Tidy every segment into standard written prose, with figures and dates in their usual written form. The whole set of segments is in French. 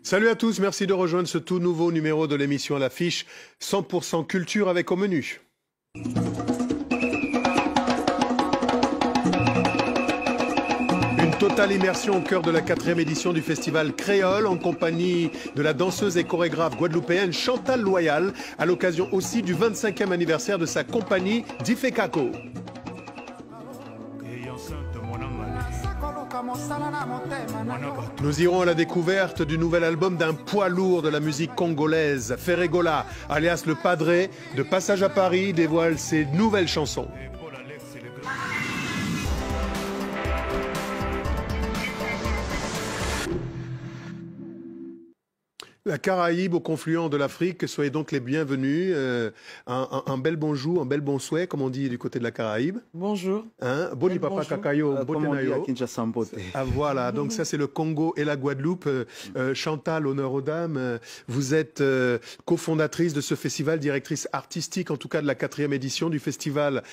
Salut à tous, merci de rejoindre ce tout nouveau numéro de l'émission à l'affiche 100% culture avec au menu. Une totale immersion au cœur de la 4e édition du festival Créole en compagnie de la danseuse et chorégraphe guadeloupéenne Chantal Loyal à l'occasion aussi du 25e anniversaire de sa compagnie Difekako. Nous irons à la découverte du nouvel album d'un poids lourd de la musique congolaise. Ferregola, alias Le Padré, de Passage à Paris, dévoile ses nouvelles chansons. La Caraïbe au confluent de l'Afrique, soyez donc les bienvenus. Un bel bonjour, un bel bon souhait, comme on dit du côté de la Caraïbe. Bonjour. Hein? Boni papa kakayo, botenayo. Ah voilà, donc ça c'est le Congo et la Guadeloupe. Chantal, honneur aux dames. Vous êtes cofondatrice de ce festival, directrice artistique en tout cas de la 4e édition du festival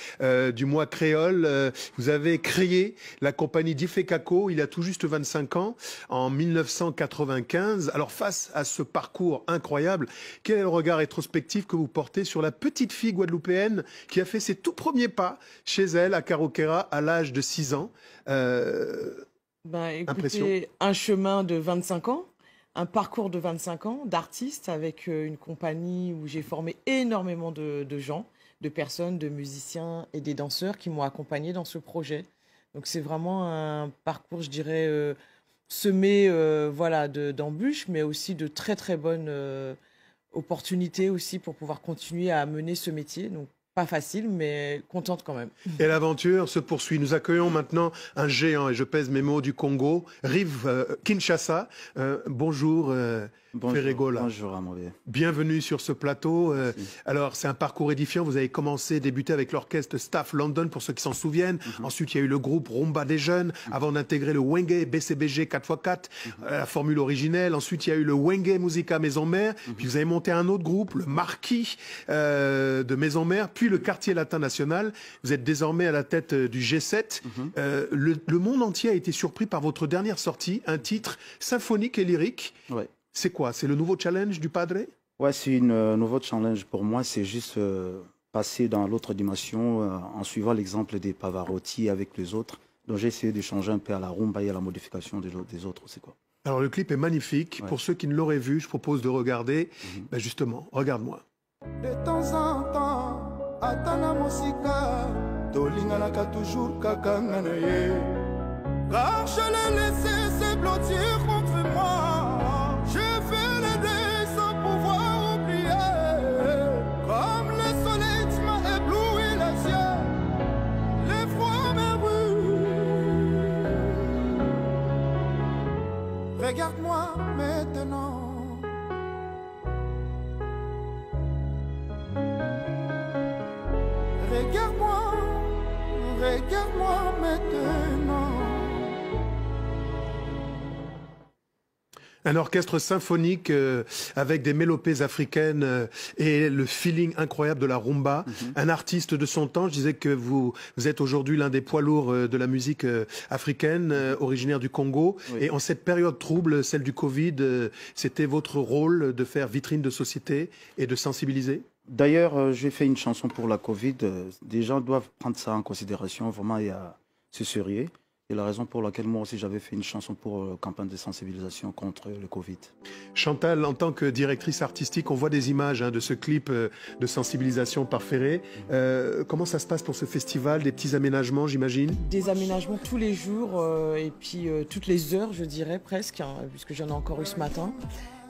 du mois créole. Vous avez créé la compagnie Difekako il y a tout juste 25 ans, en 1995. Alors face à ce parcours incroyable, quel est le regard rétrospectif que vous portez sur la petite fille guadeloupéenne qui a fait ses tout premiers pas chez elle à Karokéra à l'âge de 6 ans? Écoutez, un chemin de 25 ans, un parcours de 25 ans d'artiste avec une compagnie où j'ai formé énormément de gens, de personnes, de musiciens et des danseurs qui m'ont accompagné dans ce projet. Donc c'est vraiment un parcours, je dirais, semé d'embûches, mais aussi de très très bonnes opportunités aussi pour pouvoir continuer à mener ce métier. Donc pas facile, mais contente quand même. Et l'aventure se poursuit. Nous accueillons maintenant un géant, et je pèse mes mots, du Congo, Rive Kinshasa. Bonjour. Ferregola. Bonjour Amaury. Bienvenue sur ce plateau. Alors, c'est un parcours édifiant. Vous avez débuté avec l'orchestre Staff London, pour ceux qui s'en souviennent. Ensuite, il y a eu le groupe Rumba des Jeunes, avant d'intégrer le Wenge BCBG 4x4, la formule originelle. Ensuite, il y a eu le Wenge Musica Maison Mère. Puis vous avez monté un autre groupe, le Marquis de Maison Mère, puis le Quartier Latin National. Vous êtes désormais à la tête du G7. Le monde entier a été surpris par votre dernière sortie, un titre symphonique et lyrique. Ouais. C'est quoi? C'est le nouveau challenge du Padré? Ouais, c'est un nouveau challenge pour moi. C'est juste passer dans l'autre dimension en suivant l'exemple des Pavarotti avec les autres. Donc j'ai essayé de changer un peu à la rumba et à la modification des autres. C'est quoi? Alors le clip est magnifique. Ouais. Pour ceux qui ne l'auraient vu, je propose de regarder. Justement, regarde-moi. De temps en temps, atana musika, tolinganaka toujours kakanganaye. Car je l'ai laissé se blottir contre moi. J'ai fait les dés sans pouvoir oublier. Comme le soleil tu m'as ébloui les yeux. Les froids me brûlent. Regarde-moi maintenant. Regarde-moi, regarde-moi maintenant. Un orchestre symphonique avec des mélopées africaines et le feeling incroyable de la rumba. Un artiste de son temps. Je disais que vous êtes aujourd'hui l'un des poids lourds de la musique africaine, originaire du Congo. Oui. Et en cette période trouble, celle du Covid, c'était votre rôle de faire vitrine de société et de sensibiliser? D'ailleurs, j'ai fait une chanson pour la Covid. Des gens doivent prendre ça en considération. Vraiment, c'est sérieux. Et la raison pour laquelle moi aussi j'avais fait une chanson pour campagne de sensibilisation contre le Covid. Chantal, en tant que directrice artistique, on voit des images de ce clip de sensibilisation par Ferré. Comment ça se passe pour ce festival? Des petits aménagements, j'imagine? Des aménagements tous les jours et puis toutes les heures, je dirais presque, puisque j'en ai encore eu ce matin.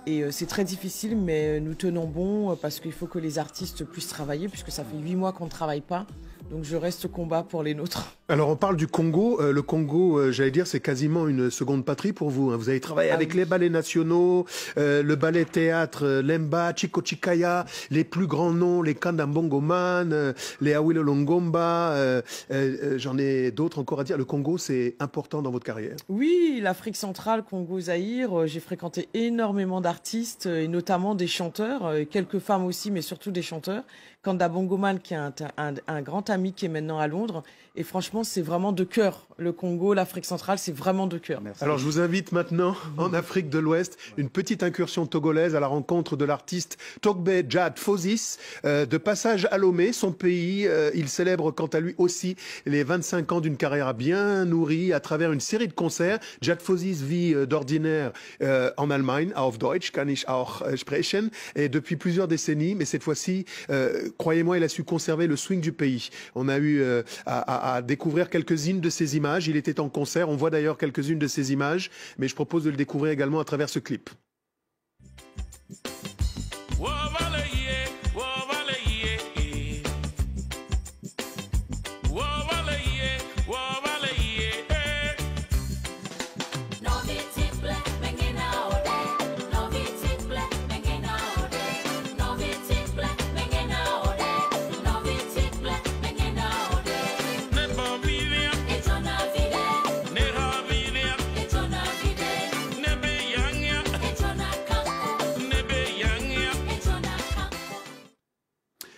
Et c'est très difficile, mais nous tenons bon parce qu'il faut que les artistes puissent travailler, puisque ça fait 8 mois qu'on ne travaille pas. Donc je reste au combat pour les nôtres. Alors on parle du Congo. Le Congo, j'allais dire, c'est quasiment une seconde patrie pour vous. Vous avez travaillé avec les ballets nationaux, le ballet théâtre Lemba, Chico Chikaya, les plus grands noms, les Kandambongo Man, les Awilo Longomba. J'en ai d'autres encore à dire. Le Congo, c'est important dans votre carrière. Oui, l'Afrique centrale, Congo, Zaïre. J'ai fréquenté énormément d'artistes et notamment des chanteurs, quelques femmes aussi, mais surtout des chanteurs Kanda Bongoman, qui est un grand ami qui est maintenant à Londres. Et franchement, c'est vraiment de cœur. Le Congo, l'Afrique centrale, c'est vraiment de cœur. Alors, je vous invite maintenant en Afrique de l'Ouest, une petite incursion togolaise à la rencontre de l'artiste Togbe Djad Fozis. De passage à Lomé, son pays, il célèbre quant à lui aussi les 25 ans d'une carrière bien nourrie à travers une série de concerts. Djad Fozis vit d'ordinaire en Allemagne, auf Deutsch kann ich auch sprechen, et depuis plusieurs décennies, mais cette fois-ci, croyez-moi, il a su conserver le swing du pays. On a eu à découvrir quelques-unes de ses images. Il était en concert, on voit d'ailleurs quelques-unes de ses images, mais je propose de le découvrir également à travers ce clip.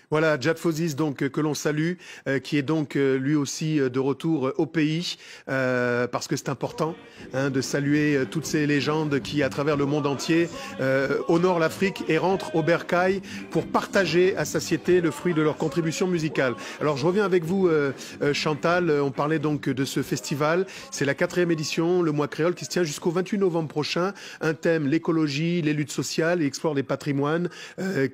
Voilà, Djad Fozis, donc, que l'on salue, qui est donc lui aussi de retour au pays, parce que c'est important de saluer toutes ces légendes qui, à travers le monde entier, honorent l'Afrique et rentrent au bercail pour partager à satiété le fruit de leur contribution musicale. Alors, je reviens avec vous, Chantal. On parlait donc de ce festival. C'est la 4e édition, le mois créole, qui se tient jusqu'au 28 novembre prochain. Un thème, l'écologie, les luttes sociales et explore les patrimoines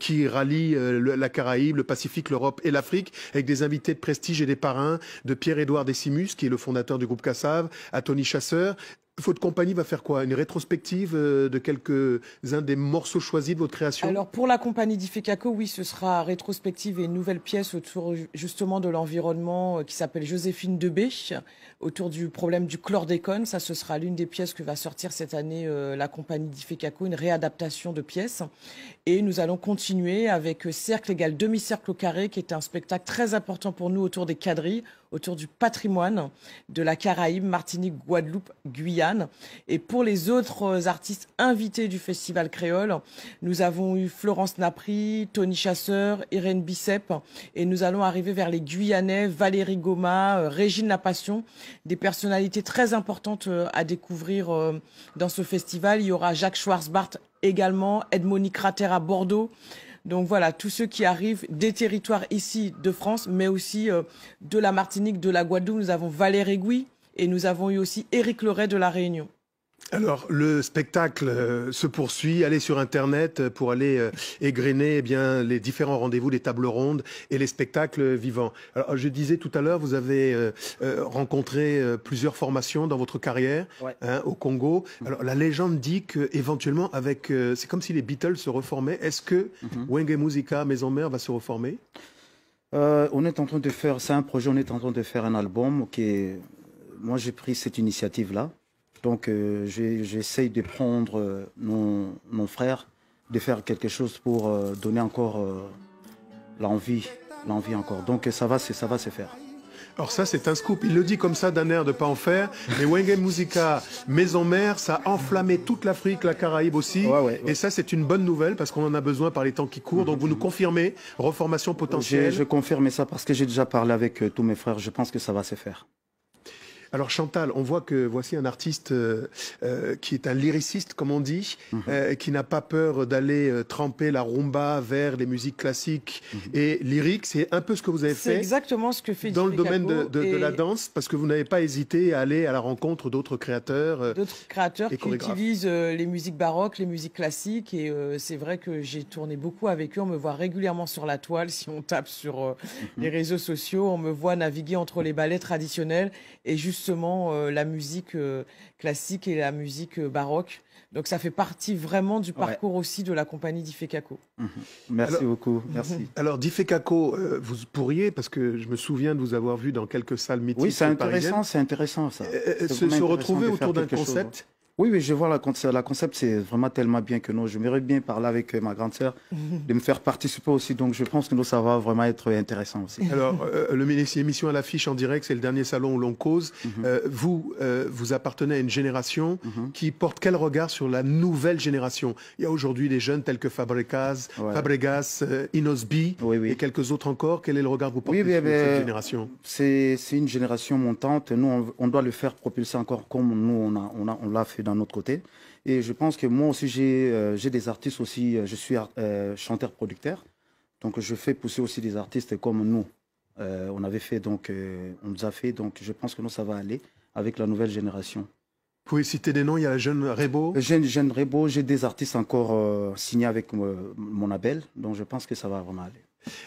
qui rallient la Caraïbe, le Pacifique, l'Europe et l'Afrique, avec des invités de prestige et des parrains, de Pierre-Édouard Décimus, qui est le fondateur du groupe Kassav, à Tony Chasseur. Votre compagnie va faire quoi? Une rétrospective de quelques-uns des morceaux choisis de votre création? Alors pour la compagnie d'Ifekako, oui, ce sera rétrospective et une nouvelle pièce autour justement de l'environnement qui s'appelle Joséphine Debé, autour du problème du chlordécone. Ça, ce sera l'une des pièces que va sortir cette année la compagnie d'Ifekako, une réadaptation de pièces. Et nous allons continuer avec Cercle égale demi-cercle au carré, qui est un spectacle très important pour nous autour des quadrilles, autour du patrimoine de la Caraïbe, Martinique, Guadeloupe, Guyane. Et pour les autres artistes invités du Festival Créole, nous avons eu Florence Napri, Tony Chasseur, Irène Bicep, et nous allons arriver vers les Guyanais, Valérie Goma, Régine La Passion, des personnalités très importantes à découvrir dans ce festival. Il y aura Jacques Schwarzbart également, Edmond Crater à Bordeaux. Donc voilà, tous ceux qui arrivent des territoires ici de France, mais aussi de la Martinique, de la Guadeloupe. Nous avons Valérie Gouy et nous avons eu aussi Éric Loret de La Réunion. Alors, le spectacle se poursuit. Allez sur Internet pour aller égrener les différents rendez-vous, les tables rondes et les spectacles vivants. Alors, je disais tout à l'heure, vous avez rencontré plusieurs formations dans votre carrière au Congo. Alors, la légende dit qu'éventuellement, c'est comme si les Beatles se reformaient. Est-ce que Wenge Musica, Maison Mère, va se reformer? On est en train de faire, c'est un projet, on est en train de faire un album moi j'ai pris cette initiative-là. Donc j'essaye de prendre nos frères, de faire quelque chose pour donner encore l'envie encore. Donc ça va se faire. Alors ça, c'est un scoop. Il le dit comme ça d'un air de pas en faire. Mais Wenge Musica, Maison Mère, ça a enflammé toute l'Afrique, la Caraïbe aussi. Ouais. Et ça, c'est une bonne nouvelle parce qu'on en a besoin par les temps qui courent. Donc vous nous confirmez, reformation potentielle. Je confirme ça parce que j'ai déjà parlé avec tous mes frères. Je pense que ça va se faire. Alors Chantal, on voit que voici un artiste qui est un lyriciste, comme on dit, qui n'a pas peur d'aller tremper la rumba vers les musiques classiques et lyriques. C'est un peu ce que vous avez fait. C'est exactement ce que fait dans le domaine de la danse, parce que vous n'avez pas hésité à aller à la rencontre d'autres créateurs. D'autres créateurs qui utilisent les musiques baroques, les musiques classiques. Et c'est vrai que j'ai tourné beaucoup avec eux. On me voit régulièrement sur la toile. Si on tape sur les réseaux sociaux, on me voit naviguer entre les ballets traditionnels et justement la musique classique et la musique baroque. Donc ça fait partie vraiment du parcours aussi de la compagnie d'Ifekako. Merci beaucoup, merci. Alors d'Ifekako, vous pourriez, parce que je me souviens de vous avoir vu dans quelques salles mythiques. Oui, c'est intéressant ça. Se retrouver autour d'un concept. Oui, oui, je vois la concept, c'est vraiment tellement bien que nous, j'aimerais bien parler avec ma grande sœur, de me faire participer aussi. Donc, je pense que nous, ça va vraiment être intéressant aussi. Alors, l'émission à l'affiche en direct, c'est le dernier salon où l'on cause. Vous appartenez à une génération qui porte quel regard sur la nouvelle génération? Il y a aujourd'hui des jeunes tels que Fabregas, Inosbi et quelques autres encore. Quel est le regard que vous portez sur cette génération? C'est une génération montante. Nous, on doit le faire propulser encore comme nous, on l'a fait dans notre côté. Et je pense que moi aussi, j'ai des artistes aussi. Je suis chanteur-producteur. Donc, je fais pousser aussi des artistes comme nous. On avait fait, donc, on nous a fait. Donc, je pense que nous, ça va aller avec la nouvelle génération. Vous pouvez citer des noms? Il y a la jeune Rebo. Jeune Rebo, j'ai des artistes encore signés avec mon label. Donc, je pense que ça va vraiment aller.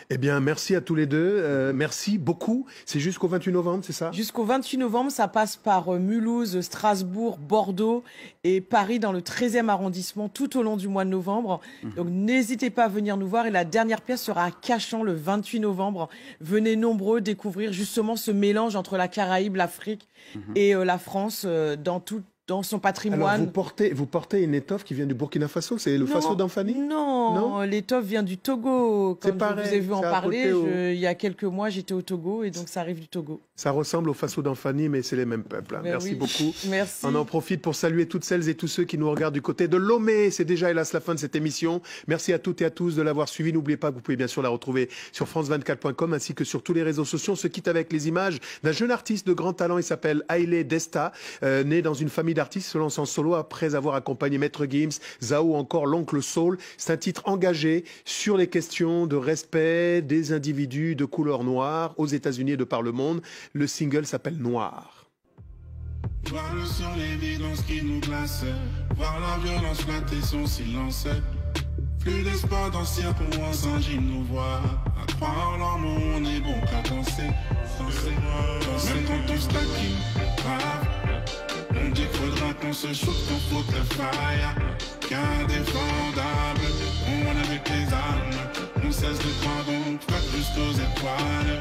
Eh bien, merci à tous les deux. Merci beaucoup. C'est jusqu'au 28 novembre, c'est ça? Jusqu'au 28 novembre, ça passe par Mulhouse, Strasbourg, Bordeaux et Paris dans le 13e arrondissement tout au long du mois de novembre. Donc, n'hésitez pas à venir nous voir. Et la dernière pièce sera à Cachan le 28 novembre. Venez nombreux découvrir justement ce mélange entre la Caraïbe, l'Afrique et la France dans son patrimoine. Alors, vous portez une étoffe qui vient du Burkina Faso, c'est le Faso d'Anfani? Non, l'étoffe vient du Togo. Comme je vous ai vu en parler, il y a quelques mois, j'étais au Togo et donc ça arrive du Togo. Ça ressemble au Faso d'Anfani, mais c'est les mêmes peuples. Merci beaucoup. Merci. On en profite pour saluer toutes celles et tous ceux qui nous regardent du côté de Lomé. C'est déjà, hélas, la fin de cette émission. Merci à toutes et à tous de l'avoir suivi. N'oubliez pas que vous pouvez bien sûr la retrouver sur france24.com ainsi que sur tous les réseaux sociaux. On se quitte avec les images d'un jeune artiste de grand talent. Il s'appelle Haile Desta, né dans une famille d'artistes, se lance en solo après avoir accompagné Maître Gims, Zao ou encore l'Oncle Soul. C'est un titre engagé sur les questions de respect des individus de couleur noire aux États-Unis et de par le monde. Le single s'appelle Noir. Voir le sur les vidanges qui nous glacent, voir la violence flatter son silence. Plus d'espoir d'anciens pour un singe, ils nous voient. À croire leur mot, on est bon qu'à danser. Même quand on se taquine, on dit qu'il faudra qu'on se shoot, qu'on foute le fire. Qu'indéfendable, on avec les armes. On cesse de croire, donc pas jusqu'aux étoiles.